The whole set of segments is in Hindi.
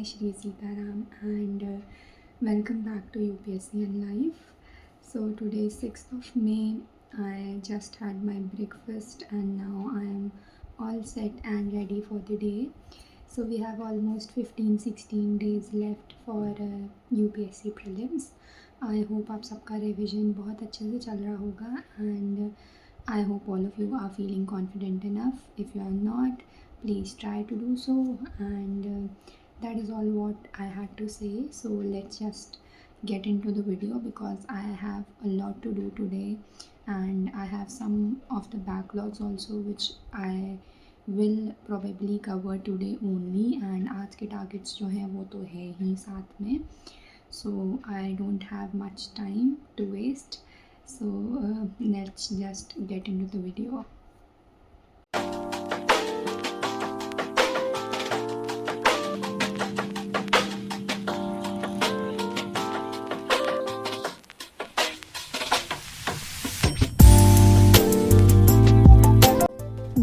Jai Shri Sitaram and welcome back to UPSC and Life. So today is 6th of May. I just had my breakfast and now I am all set and ready for the day. So we have almost 15-16 days left for UPSC prelims. I hope आप सबका revision बहुत अच्छे से चल रहा होगा and I hope all of you are feeling confident enough. If you are not, please try to do so, and that is all what I had to say. So let's just get into the video because I have a lot to do today and I have some of the backlogs also which I will probably cover today only, and आज के targets जो हैं वो तो है ही साथ में. So I don't have much time to waste. So let's just get into the video.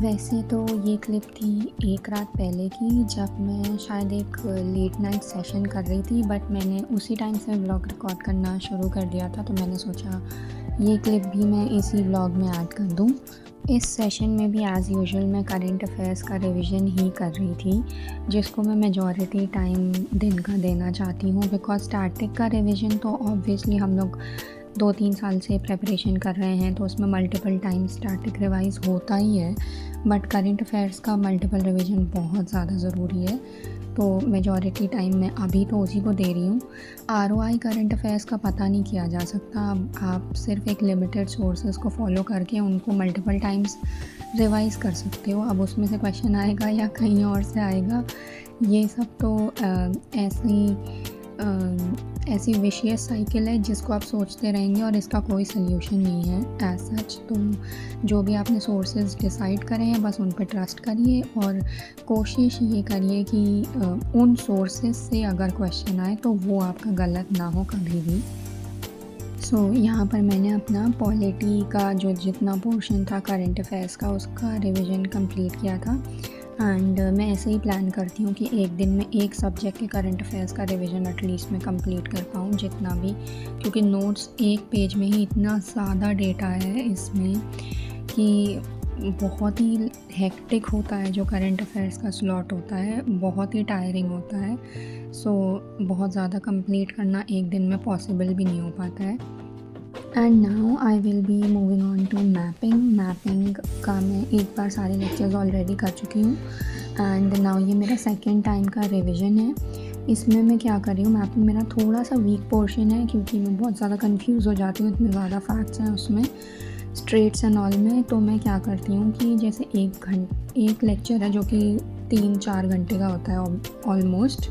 वैसे तो ये क्लिप थी एक रात पहले की, जब मैं शायद एक लेट नाइट सेशन कर रही थी, बट मैंने उसी टाइम से व्लॉग रिकॉर्ड करना शुरू कर दिया था, तो मैंने सोचा ये क्लिप भी मैं इसी व्लॉग में ऐड कर दूँ. इस सेशन में भी एज़ यूजुअल मैं करंट अफेयर्स का रिवीजन ही कर रही थी, जिसको मैं मेजॉरिटी टाइम दिन का देना चाहती हूँ, बिकॉज स्टैटिक का रिवीजन तो ऑब्वियसली हम लोग 2-3 साल से प्रेपरेशन कर रहे हैं, तो उसमें मल्टीपल टाइम स्टैटिक रिवाइज़ होता ही है, बट करंट अफेयर्स का मल्टीपल रिवीजन बहुत ज़्यादा ज़रूरी है. तो मेजॉरिटी टाइम मैं अभी तो उसी को दे रही हूँ. ROI करंट अफेयर्स का पता नहीं किया जा सकता. आप सिर्फ एक लिमिटेड सोर्सेज को फॉलो करके उनको मल्टीपल टाइम्स रिवाइज़ कर सकते हो. अब उसमें से क्वेश्चन आएगा या कहीं और से आएगा, ये सब तो ऐसी विशियस साइकिल है जिसको आप सोचते रहेंगे और इसका कोई सल्यूशन नहीं है एज सच. तो जो भी आपने सोर्सेज डिसाइड करे हैं बस उन पर ट्रस्ट करिए और कोशिश ये करिए कि उन सोर्सेज से अगर क्वेश्चन आए तो वो आपका गलत ना हो कभी भी. सो यहाँ पर मैंने अपना पॉलिटी का जो जितना पोर्शन था करंट अफेयर्स का उसका रिवीजन कंप्लीट किया था. एंड मैं ऐसे ही प्लान करती हूँ कि एक दिन में एक सब्जेक्ट के करंट अफेयर्स का रिवीजन एटलीस्ट मैं कंप्लीट कर पाऊँ जितना भी, क्योंकि नोट्स एक पेज में ही इतना ज़्यादा डेटा है इसमें कि बहुत ही हेक्टिक होता है. जो करंट अफेयर्स का स्लॉट होता है बहुत ही टायरिंग होता है. सो बहुत ज़्यादा कंप्लीट करना एक दिन में पॉसिबल भी नहीं हो पाता है. And now I will be moving on to mapping का मैं एक बार सारे लेक्चर्स ऑलरेडी कर चुकी हूँ एंड नाउ ये मेरा सेकेंड टाइम का रिवीजन है. इसमें मैं क्या कर रही हूँ, मैपिंग मेरा थोड़ा सा वीक पोर्शन है क्योंकि मैं बहुत ज़्यादा कंफ्यूज हो जाती हूँ, इतने ज़्यादा फैक्ट्स हैं उसमें स्ट्रेट्स एंड ऑल में. तो मैं क्या करती हूँ कि जैसे एक लेक्चर है जो कि 3-4 घंटे का होता है ऑलमोस्ट,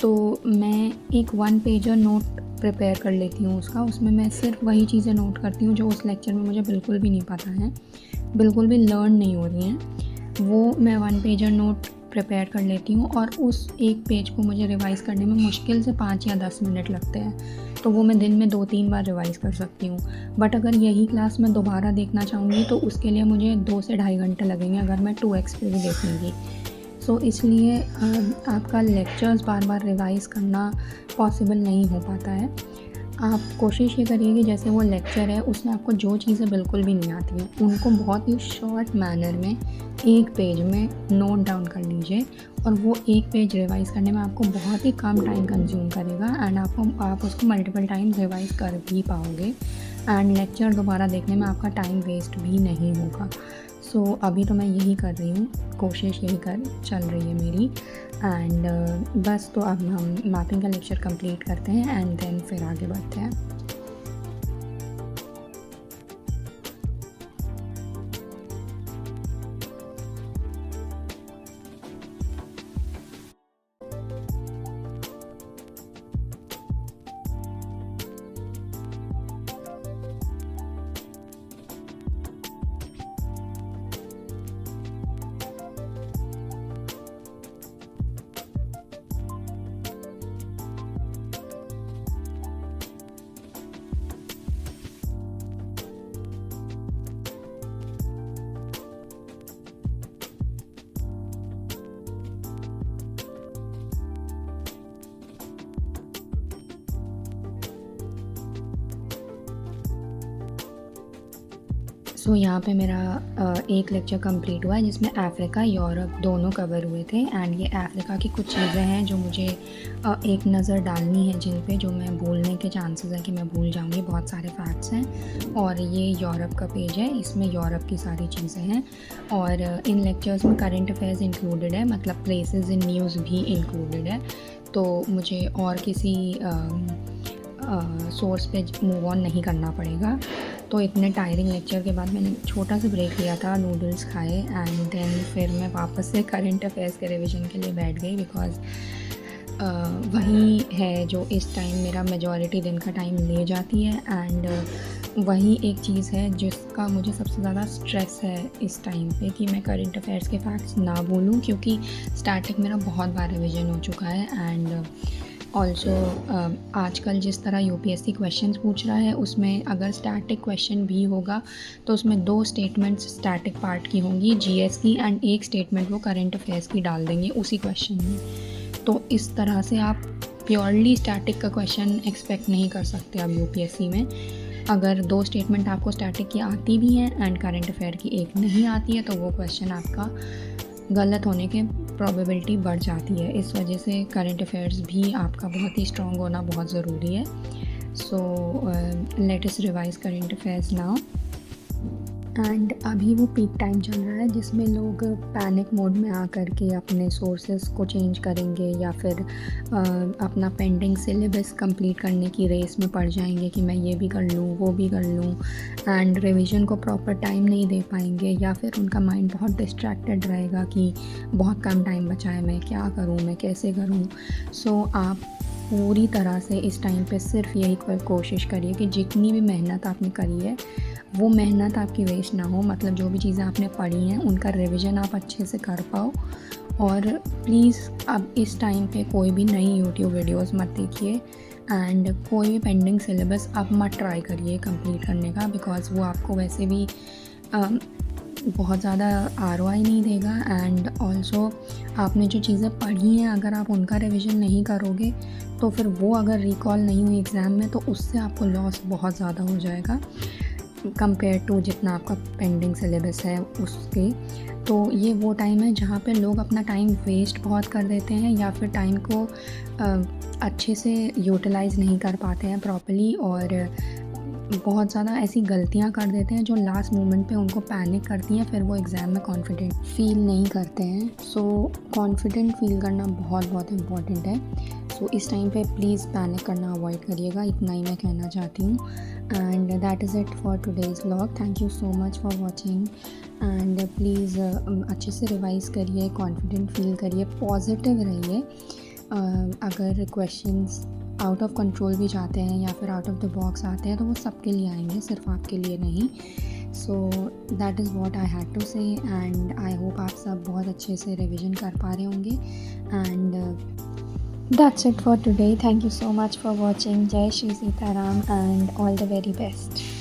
तो मैं एक 1 पेजर नोट प्रिपेयर कर लेती हूँ उसमें मैं सिर्फ वही चीज़ें नोट करती हूँ जो उस लेक्चर में मुझे बिल्कुल भी नहीं पता है, बिल्कुल भी लर्न नहीं हो रही हैं, वो मैं 1 पेजर नोट प्रिपेयर कर लेती हूँ और उस एक पेज को मुझे रिवाइज़ करने में मुश्किल से 5 या 10 मिनट लगते हैं. तो वो मैं दिन में 2-3 बार रिवाइज़ कर सकती हूँ. बट अगर यही क्लास मैं दोबारा देखना चाहूँगी तो उसके लिए मुझे 2 से ढाई घंटे लगेंगे अगर मैं 2x पे भी देखूँगी. सो इसलिए आपका लेक्चर्स बार बार रिवाइज़ करना पॉसिबल नहीं हो पाता है. आप कोशिश ये करिए कि जैसे वो लेक्चर है उसमें आपको जो चीज़ें बिल्कुल भी नहीं आती हैं उनको बहुत ही शॉर्ट मैनर में एक पेज में नोट डाउन कर लीजिए और वो एक पेज रिवाइज़ करने में आपको बहुत ही कम टाइम कंज्यूम करेगा एंड आप उसको मल्टीपल टाइम रिवाइज़ कर भी पाओगे एंड लेक्चर दोबारा देखने में आपका टाइम वेस्ट भी नहीं होगा. सो अभी तो मैं यही कर रही हूँ, कोशिश यही चल रही है मेरी. एंड बस तो अब हम मैपिंग का लेक्चर कंप्लीट करते हैं एंड देन फिर आगे बढ़ते हैं. सो यहाँ पे मेरा एक लेक्चर कंप्लीट हुआ है जिसमें अफ्रीका यूरोप दोनों कवर हुए थे। एंड ये अफ्रीका की कुछ चीज़ें हैं जो मुझे एक नज़र डालनी है जिन पे, जो मैं भूलने के चांसेस है कि मैं भूल जाऊँगी। बहुत सारे फैक्ट्स हैं। और ये यूरोप का पेज है, इसमें यूरोप की सारी चीज़ें हैं। और इन लेक्चर्स में करंट अफेयर्स इंक्लूडेड है, मतलब प्लेसेस इन न्यूज़ भी इंक्लूडेड है। तो मुझे और किसी सोर्स पे मूव ऑन नहीं करना पड़ेगा। तो इतने टायरिंग लेक्चर के बाद मैंने छोटा सा ब्रेक लिया था, नूडल्स खाए, एंड देन फिर मैं वापस से करंट अफेयर्स के रिवीजन के लिए बैठ गई। बिकॉज़ वही है जो इस टाइम मेरा मेजॉरिटी दिन का टाइम ले जाती है। एंड वही एक चीज़ है जिसका मुझे सबसे ज़्यादा स्ट्रेस है इस टाइम पे, कि मैं करंट अफेयर्स के फैक्ट्स ना भूलूं, क्योंकि स्टैटिक मेरा बहुत बार रिवीजन हो चुका है। एंड ऑल्सो आजकल जिस तरह यूपीएससी क्वेश्चंस पूछ रहा है, उसमें अगर स्टैटिक क्वेश्चन भी होगा तो उसमें 2 स्टेटमेंट्स स्टैटिक पार्ट की होंगी, जीएस की, एंड एक स्टेटमेंट वो करंट अफेयर्स की डाल देंगे उसी क्वेश्चन में। तो इस तरह से आप प्योरली स्टैटिक का क्वेश्चन एक्सपेक्ट नहीं कर सकते अब यूपीएससी में। अगर 2 स्टेटमेंट आपको स्टैटिक की आती भी हैं एंड करंट अफेयर की एक नहीं आती है, तो वो क्वेश्चन आपका गलत होने के प्रोबेबिलिटी बढ़ जाती है। इस वजह से करंट अफेयर्स भी आपका बहुत ही स्ट्रॉन्ग होना बहुत ज़रूरी है। So let us revise current affairs now. And अभी वो पीक टाइम चल रहा है जिसमें लोग पैनिक मोड में आकर के अपने सोर्सेज को चेंज करेंगे, या फिर अपना पेंडिंग सिलेबस कंप्लीट करने की रेस में पड़ जाएंगे कि मैं ये भी कर लूँ, वो भी कर लूँ, एंड रिवीजन को प्रॉपर टाइम नहीं दे पाएंगे, या फिर उनका माइंड बहुत डिस्ट्रैक्टेड रहेगा कि बहुत कम टाइम बचा है, मैं क्या करूँ, मैं कैसे करूँ। सो आप पूरी तरह से इस टाइम पे सिर्फ यही कोशिश करिए कि जितनी भी मेहनत आपने करी है वो मेहनत आपकी वेस्ट ना हो। मतलब जो भी चीज़ें आपने पढ़ी हैं उनका रिवीजन आप अच्छे से कर पाओ। और प्लीज़ अब इस टाइम पे कोई भी नई यूट्यूब वीडियोस मत देखिए, एंड कोई भी पेंडिंग सिलेबस अब मत ट्राई करिए कंप्लीट करने का, बिकॉज़ वो आपको वैसे भी बहुत ज़्यादा आरओआई नहीं देगा। एंड ऑल्सो आपने जो चीज़ें पढ़ी हैं अगर आप उनका रिवीजन नहीं करोगे तो फिर वो अगर रिकॉल नहीं हुई एग्ज़ाम में तो उससे आपको लॉस बहुत ज़्यादा हो जाएगा कंपेयर टू जितना आपका पेंडिंग सिलेबस है उसके। तो ये वो टाइम है जहाँ पे लोग अपना टाइम वेस्ट बहुत कर देते हैं, या फिर टाइम को अच्छे से यूटिलाइज़ नहीं कर पाते हैं प्रॉपर्ली, और बहुत ज़्यादा ऐसी गलतियाँ कर देते हैं जो लास्ट मोमेंट पे उनको पैनिक करती हैं, फिर वो एग्ज़ाम में कॉन्फिडेंट फील नहीं करते हैं। सो कॉन्फिडेंट फील करना बहुत बहुत इम्पॉर्टेंट है। सो इस टाइम पे प्लीज़ पैनिक करना अवॉइड करिएगा, इतना ही मैं कहना चाहती हूँ। And that is it for today's vlog. Thank you so much for watching. And please अच्छे से रिवाइज़ करिए, कॉन्फिडेंट फील करिए, पॉजिटिव रहिए। अगर क्वेश्चंस आउट ऑफ कंट्रोल भी जाते हैं या फिर आउट ऑफ द बॉक्स आते हैं तो वो सबके लिए आएंगे, सिर्फ आपके लिए नहीं। So that is what I had to say, and I hope आप सब बहुत अच्छे से रिविज़न कर पा रहे होंगे। And that's it for today. Thank you so much for watching. जय Shri Sitaram and all the very best.